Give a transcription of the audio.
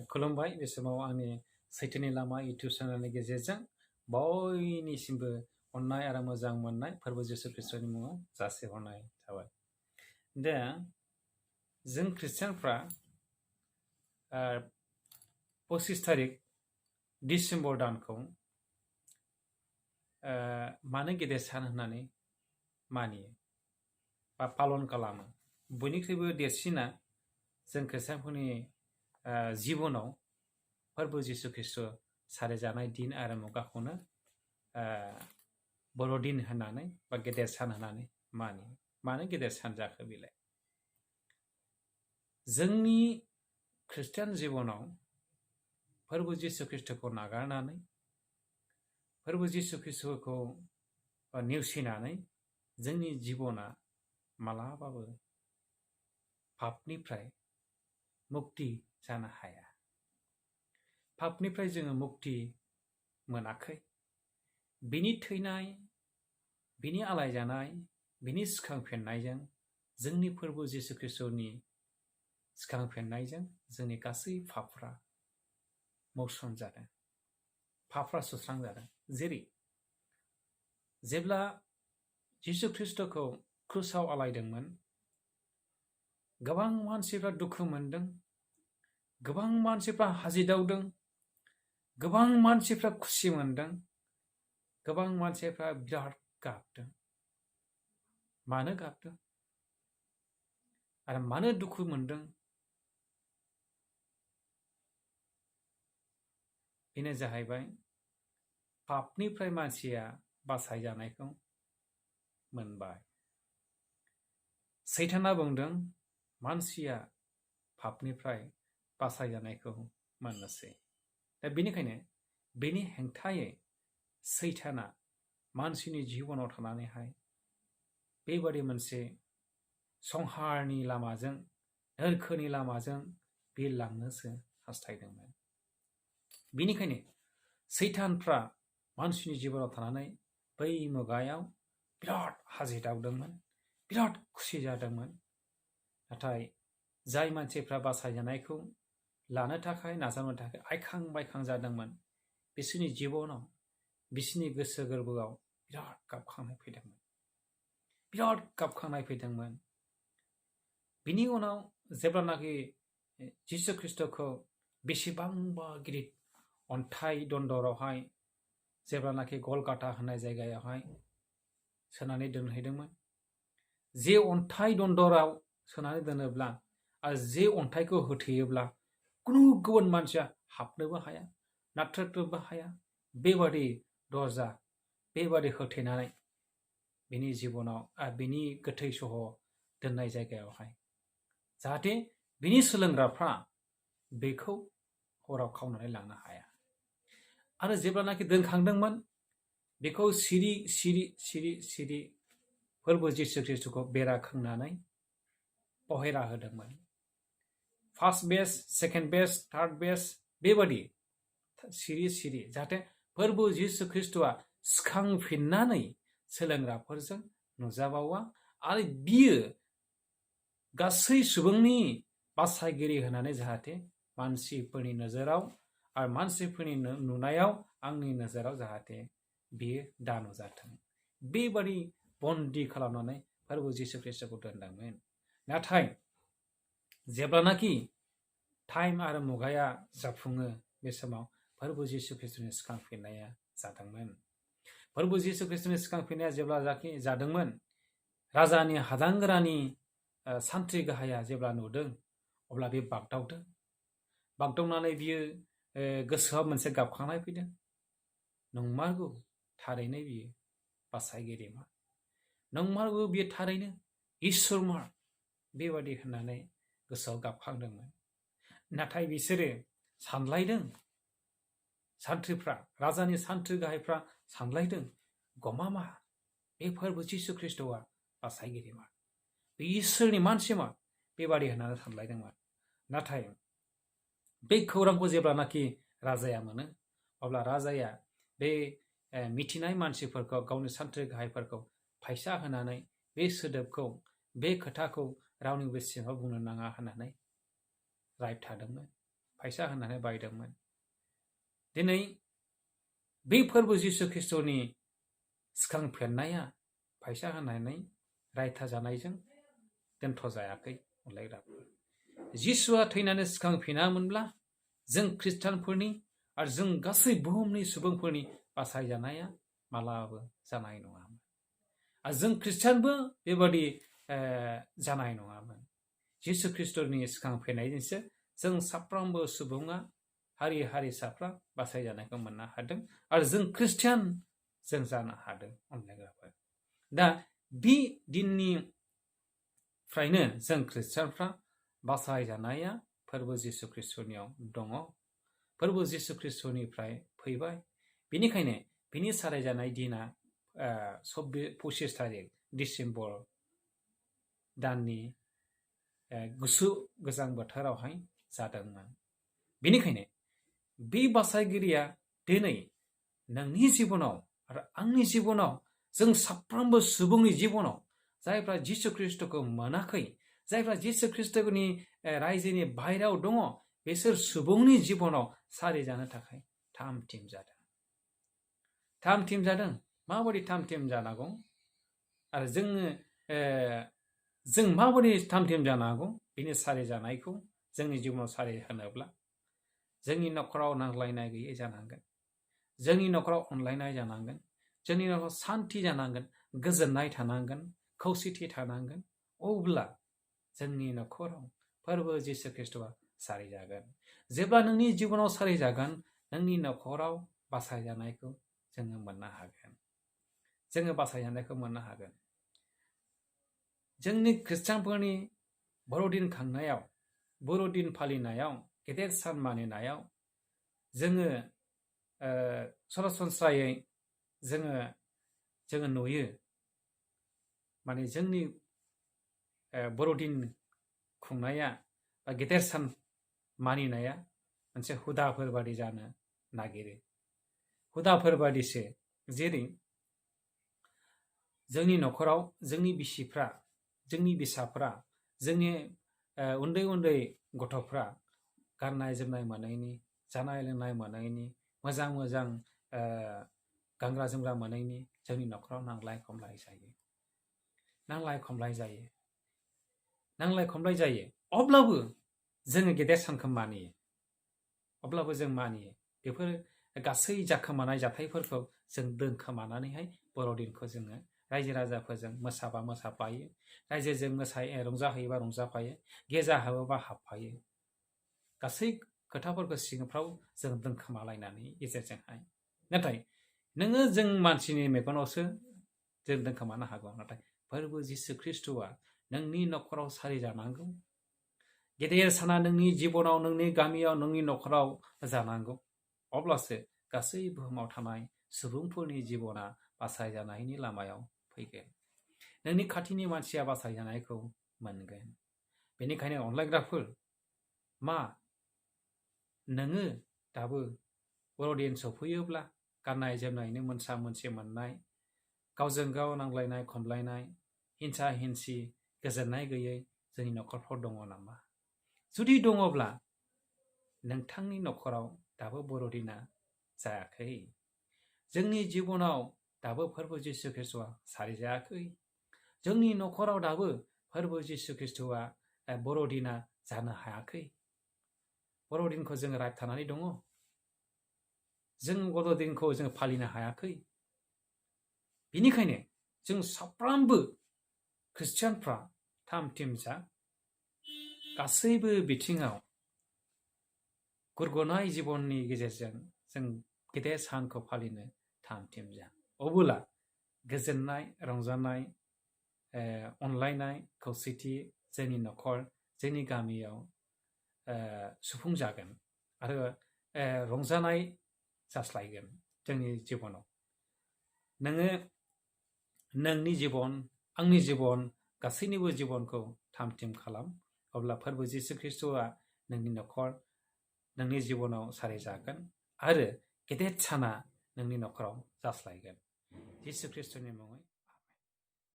खुलुमबाय बे समाव आंनि सैथोनि लामा इउटुब चेनेलनि गेजेरजों बयनिसिमबो अननाय आरो मोजां मोननाय फोरबो जिसु ख्रिस्टनि मुङाव जासिहरनाय थाबाय। दा जों ख्रिस्टियानफ्रा 25 तारिख डिसेम्बर दानखौ मानो गेदेर सान होननानै मानियो बा पालन खालामो। बयनिख्रुइबो देरसिना जों ख्रिस्टियानफोरनि जिबनाव फोरबो जिसु ख्रिस्ट सारिजानाय दिन आरो मुगाखौनो बर'दिन होननानै बा गेदेर सान होननानै मानियो। मानो गेदेर सान जाखो बेलाय? जोंनि ख्रिस्टियान जिबनाव फोरबो जिसु ख्रिस्टखौ नागारनानै फोरबो जिसु ख्रिस्टखौ नेवसिनानै जोंनि जिबना मालाबाबो पापनिफ्राय मुक्ति जानो हाया। पापनिफ्राय जोङो मुक्ति मोनाखै। बिनि थैनाय, बिनि आलायजानाय, बिनि सिखांफिननायजों जोंनि फोरबो जिसु ख्रिस्टनि सिखांफिननायजों जोंनि गासै पापफ्रा मौसन जादों, पापफ्रा सुस्रांजादों। जेब्ला जिसु ख्रिस्टखौ क्रुसाव आलायदोंमोन, गोबां मानसिफ्रा दुखु मोनदों, गोबां मानसिफ्रा हाजिदावदों, गोबां मानसिफ्रा खुसि मोनदों, गोबां मानसिफ्रा बिराद गाबदों। मानो गाबदों आरो मानो दुखु मोनदों? बेनो जाहैबाय पापनिफ्राय मानसिया बासायजानायखौ मोनबाय। सैताना बुंदों मानसिया पापनिफ्राय बासायजानायखौ मोननोसै। दा बेनिखायनो बेनि हेंथायै सैताना मानसिनि जिबनाव थानानैहाय बेबादि मोनसे संहारनि लामाजों, नोरखोनि लामाजों बे लांनोसो हास्थायदोंमोन। बेनिखायनो सैतानफ्रा मानसिनि जिबनाव थानानै बै मुगायाव बिराद हाजिदावदोंमोन, बिराद खुसि जादोंमोन। नाथाय जाय मानसिफ्रा बासायजानायखौ लानो थाखाय नाजानो थाखाय आइखां बायखां जादोंमोन, बिसोरनि जिबनाव, बिसोरनि गोसो गोरबोआव बिराद गाबखांनाय फैदोंमोन, बिराद गाबखांनाय फैदोंमोन। बिनि उनाव जेब्लानाखि जिसु ख्रिस्टखौ बेसेबांबा गिदिर अन्थाइ दन्दरावहाय, जेब्लानाखि गलगाथा होननाय जायगायावहाय सोनानै दोनहैदोंमोन, जे अन्थाइ दन्दराव सोनानै दोनोब्ला आरो जे अन्थाइखौ होथेयोब्ला कुनु गुबुन मानसिया हाबनोबो हाया, नाथ्रोदनोबो हाया, बेबादि दरजा, बेबादि होथेनानै बिनि जिबनाव बिनि गोथै सह दोननाय जायगायावहाय, जाहाथे बिनि सोलोंग्राफ्रा बेखौ हराव खावनानै लांनो हाया। आरो जेब्लानाखि दोनखांदोंमोन, बेखौ सिरि सिरि सिरि सिरि फोरबो जिसु ख्रिस्टखौ बेरा खोंनानै पहेरा होदोंमोन। फार्स्ट बेस, सेकेन्ड बेस, थार्ड बेस, बेबादि सिरि सिरि, जाहाथे फोरबो जिसु ख्रिस्टआ सिखांफिननानै सोलोंग्राफोरजों नुजाबावा आरो बियो गासै सुबुंनि बासायगिरि होनानै जाहाथे मानसिफोरनि नोजोराव आरो मानसिफोरनि नुनायाव, आंनि नोजोराव जाहाथे बियो दा नुजाथों, बेबादि बन्दी खालामनानै फोरबो जिसु ख्रिस्टखौ दोनदोंमोन। नाथाय जेब्लानाखि टाइम आरो मुगाया जाफुङो, बे समाव फोरबो जिसु ख्रिस्टनि सिखांफिननाया जादोंमोन। फोरबो जिसु ख्रिस्टनि सिखांफिननाया जेब्ला जादोंमोन, राजानि हादांगोरानि सान्थ्रि गाहाया जेब्ला नुदों, अब्ला बे बागदावदों। बागदावनानै बियो गोसोआव मोनसे गाबखांनाय फैदों। नंमारगौ, थारैनो बियो बासायगिरिमा, नंमारगौ बियो थारैनो इसोरमार, बेबादि होननानै गोसोआव गाबखांदोंमोन। नाथाय बिसोरो सानलायदों, सान्थ्रिफ्रा, राजानि सान्थ्रि गाहायफ्रा सानलायदों, गमामा बे फोरबो जिसु ख्रिस्टआ बासायगिरिमा, बे इसोरनि मानसिमा, बेबादि होननानै सानलायदोंमोन। नाथाय बे खौरांखौ जेब्लानाखि राजाया मोनो, अब्ला राजाया बे मिथिनाय मानसिफोरखौ, गावनि सान्थ्रि गाहायफोरखौ फैसा होनानै बे सोदोबखौ, बे खोथाखौ रावनिबो सिगाङाव बुंनो नाङा होननानै रायथादोंमोन। फैसा होनानै बायदोंमोन। दिनै बे फोरबो जिसु ख्रिस्ट'नि सिखांफिननाया फैसा होनानै रायथा जानायजों दोनथ'जायाखै अनलायग्राफोर। जिसुआ थैनानै सिखांफिनामोनब्ला जों खृष्टानफोरनि आरो जों गासै बुहुमनि सुबुंफोरनि बासायजानाया मालाबाबो जानाय नङामोन। आरो जों खृष्टानबो बेबादि जानाय नङामोन। जिसु ख्रिस्ट'नि सिखांफिननायजोंसो जों साफ्रोमबो सुबुङा हारि हारिसाफ्रा बासायजानायखौ मोननो हादों आरो जों खृष्टान जों जानो हादों अनलायग्राफोर। दा बे दिननिफ्रायनो जों खृष्टानफ्रा बासायजानाया फोरबो जिसु ख्रिस्ट'नियाव दङ। फोरबो जिसु ख्रिस्ट'निफ्राय फैबाय। बेनिखायनो बिनि सारायजानाय दिना 25 तारिख डिसेम्बर दाननि गुसु गोजां बोथोरावहाय जादोंमोन। बेनिखायनो बे बासायगिरिया दिनै नोंनि जिबनाव आरो आंनि जिबनाव जों साफ्रोमबो सुबुंनि जिबनाव जायफ्रा जिसु ख्रिस्ट'खौ मोनाखै, जायफ्रा जिसु ख्रिस्ट'नि रायजोनि बाहेरायाव दङ, बिसोर सुबुंनि जिबनाव सारिजानो थाखाय थाम थिम जादों। थाम थिम जादों। माबायदि थाम थिम जानांगौ आरो जों माबायदि थाम थिम जानांगौ बिनि सारिजानायखौ जोंनि जिबनाव सारि होनोब्ला जोंनि न'खराव नांज्लायनाय गैयै जानांगोन। जोंनि न'खराव अनलायनाय जानांगोन। जोंनि न'खराव सान्थि जानांगोन, गोजोननाय थानांगोन, खौसेथि थानांगोन। अब्ला जोंनि न'खराव फोरबो जिसु ख्रिस्ट'आ सारिजागोन। जेब्ला नोंनि जिबनाव सारिजागोन, नोंनि न'खराव बासायजानायखौ जोङो मोननो हागोन। जोङो बासायजानायखौ मोननो हागोन। जोंनि खृष्टानफोरनि बर'दिन खांनायाव, बर'दिन फालिनायाव, गेदेर सान मानिनायाव जोङो सरासनस्रायै जोङो नुयो, माने जोंनि बर'दिन खुंनाया बा गेदेर सान मानिनाया मोनसे हुदाफोर बादि जानो नागिरो। हुदाफोर बादिसो। जेरै जोंनि न'खराव जोंनि बिसिफ्रा, जोंनि बिसाफ्रा, जोंनि उन्दै उन्दै गथ'फ्रा गाननाय जोमनाय मोनैनि, जानाय लोंनाय मोनैनि, मोजां मोजां गानग्रा जोमग्रा मोनैनि जोंनि न'खराव नांलाय खमलाय जायो। नांलाय खमलाय जायो। अब्लाबो जोङो गेदेर सानखौ मानियो। अब्लाबो जों मानियो। बेफोर गासै जाखोमानाय जाथायफोरखौ जों दोनखोमानानैहाय बर'दिनखौ जोङो रायजो राजाफोरजों मोसाबा मोसाफायो, रायजोजों रंजाहैयोबा रंजाफायो, गेजा हाबोबा हाबफायो। गासै खोथाफोरखौ सिंफ्राव जों दोनखोमालायनानै गेजेरजोंहाय। नाथाय नोङो जों मानसिनि मेगनावसो जों दोनखोमानो हागौ। नाथाय फोरबो जिसु ख्रिस्ट'आ नोंनि न'खराव सारिजानांगौ। गेदेर साना नोंनि जिबनाव, नोंनि गामियाव, नोंनि न'खराव जानांगौ। अब्लासो गासै बुहुमाव थानाय सुबुंफोरनि जिबना बासायजानायनि लामायाव फैगोन। नोंनि खाथिनि मानसिया बासायजानायखौ मोनगोन। बेनिखायनो अनलायग्राफोर, मा नोङो दाबो बर'दिन सफैयोब्ला गाननाय जोमनायनि मोनसा मोनसि मोननाय, गावजों गाव नांलायनाय खमलायनाय, हिंसा हिंसि, गोजोननाय गैयै जोंनि न'खरफ्राव दङ नामा? जुदि दङब्ला नोंथांनि न'खराव दाबो बर'दिना जायाखै। जोंनि जिबनाव दाबो फोरबो जिसु ख्रिस्ट'आ सारिजायाखै। जोंनि न'खराव दाबो फोरबो जिसु ख्रिस्ट'आ बर'दिना जानो हायाखै। बर'दिनखौ जोङो रायथानानै दङ। जों बर'दिनखौ जों फालिनो हायाखै। बेनिखायनो जों साफ्रोमबो खृष्टियानफ्रा थाम थिम जा, गासैबो बिथिङाव गुरग'नाय जिबननि गेजेरजों जों गेदेर सानखौ फालिनो थाम थिम जा। अब्ला गोजोननाय, रंजानाय, अनलायनाय, खौसेथि जोंनि न'खर, जोंनि गामियाव सुफुंजागोन आरो रंजानाय जास्लायगोन जोंनि जिबनाव। नोङो नोंनि जिबन, आंनि जिबन, गासैनिबो जिबनखौ थाम थिम खालाम। अब्ला फोरबो जिसु ख्रिस्ट'आ नोंनि न'खर, नोंनि जिबनाव सारिजागोन आरो गेदेर साना नोंनि न'खराव जास्लायगोन। जिसु ख्रिस्ट'नि मुङै